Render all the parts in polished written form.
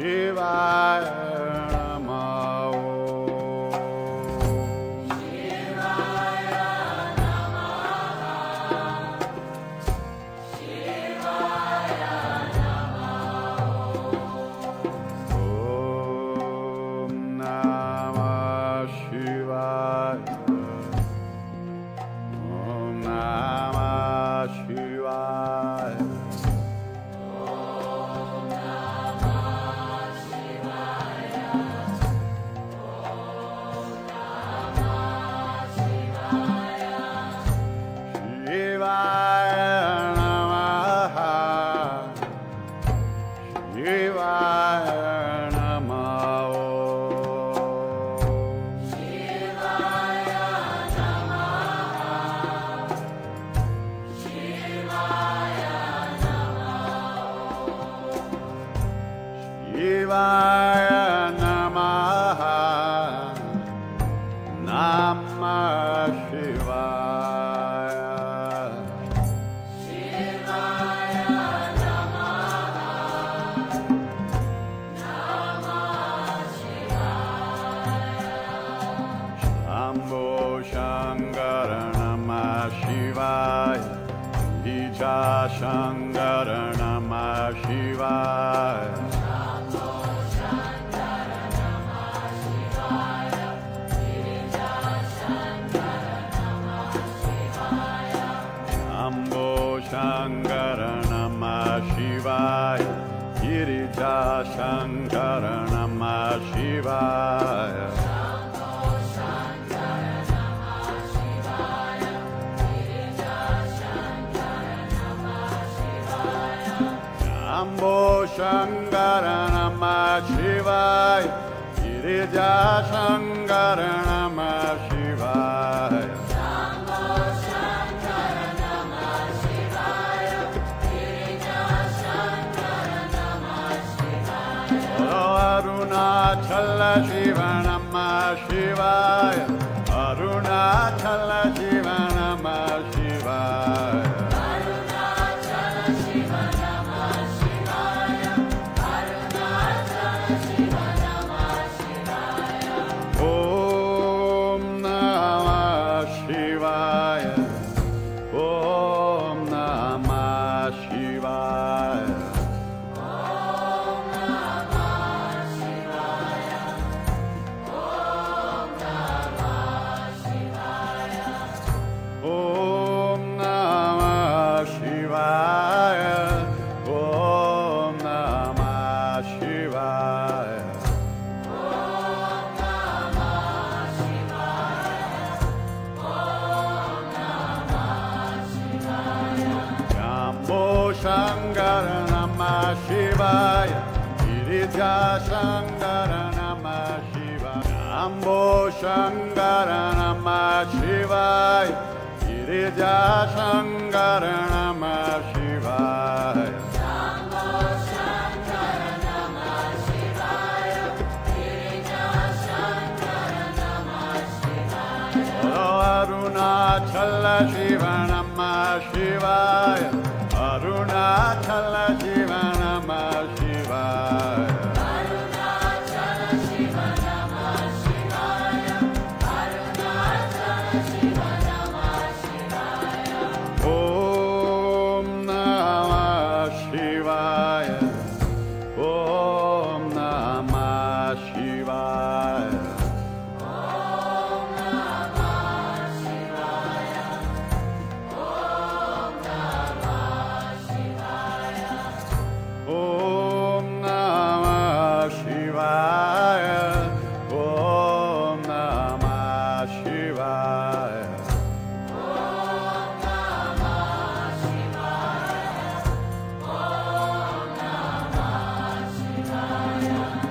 Shivaya Namo. Shivaya Namaha. Shivaya Namaha. Om Namah Shivaya. Om Namah Shivaya. Shivaya Namaha. Namah Shivaya. Shivaya Namaha. Namah Shivaya. Shambho Shankara Namah Shivaya. Ija Shankara Namah Shivaya. Shambho Shankara Namah Shivaya. Girija Shankara Namah Shivaya. Shambho Shankara Namah Shivaya. Girija Shankara Namah Shivaya. Arunachala Shiva Namah Shivaya. Arunachala Shiva Namah Shivaya. Arunachala Shiva Namah Shivaya. Arunachala Shiva Namah Shivaya. Om Namah Shivaya. Om Namah Shivaya. Om Namah Shivaya. Om Namah Shivaya. Shambho Shankara Namah Shivaya. Girija Shankara Namah Shivaya. Shambho Shankara Namah Shivaya. Girija Shankara Namah Shivaya. Shambho Shankara Namah Shivaya. Girija Shankara Namah Shivaya. Arunachala Shiva Namah Shivaya. Arunachala Shiva Namah Shivaya. Arunachala Shiva Namah Shivaya. Arunachala Shiva Namah Shivaya. Om Namah Shivaya. Om Namah Shivaya. Om Namah Shivaya. Om Namah Shivaya.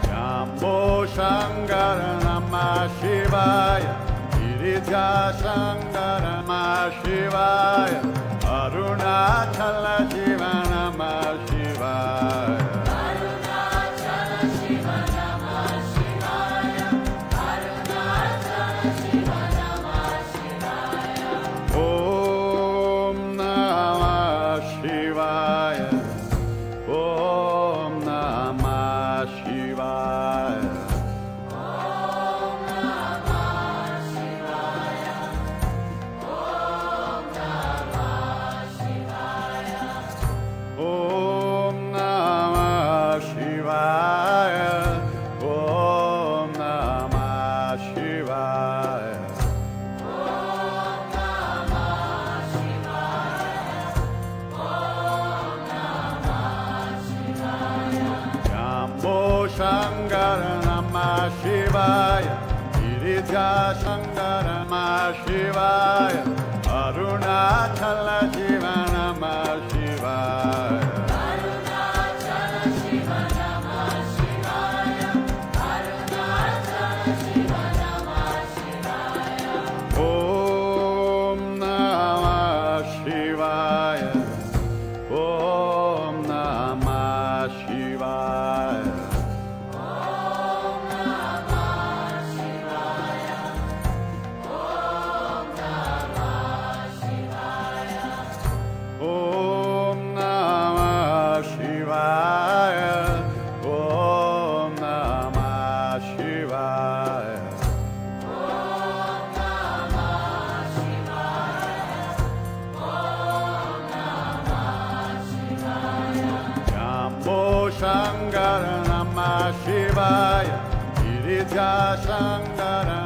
Shambho Shankara Namah Shivaya. Girija Shankara Namah Shivaya. Arunachala Shiva Namah Shivaya. Arunachala Shiva Namah Shivaya. Arunachala Shiva Namah Shivaya. Om Namah Shivaya. Om Namah Shivaya. Shankara Namah Shivaya, Girija Shankara Namah Shivaya, Arunachala Shiva Namah Shivaya. Arunachala Shiva Namah Shivaya, Arunachala Shiva Namah Shivaya. Om Namah Shivaya, Om Namah Shivaya. Om Namah Shivaya, Om Namah Shivaya. Jambho Shankara Namah Shivaya, Girija Shankara